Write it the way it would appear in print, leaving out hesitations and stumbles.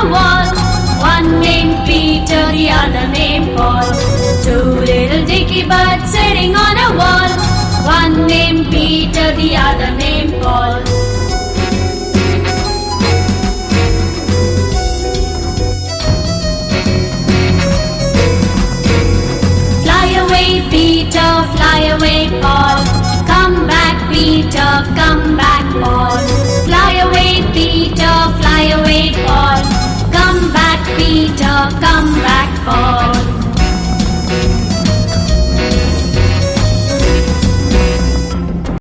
a wall. One named Peter, the other named Paul. Two little Dickie Birds sitting on a wall. One named Peter, the other named Paul.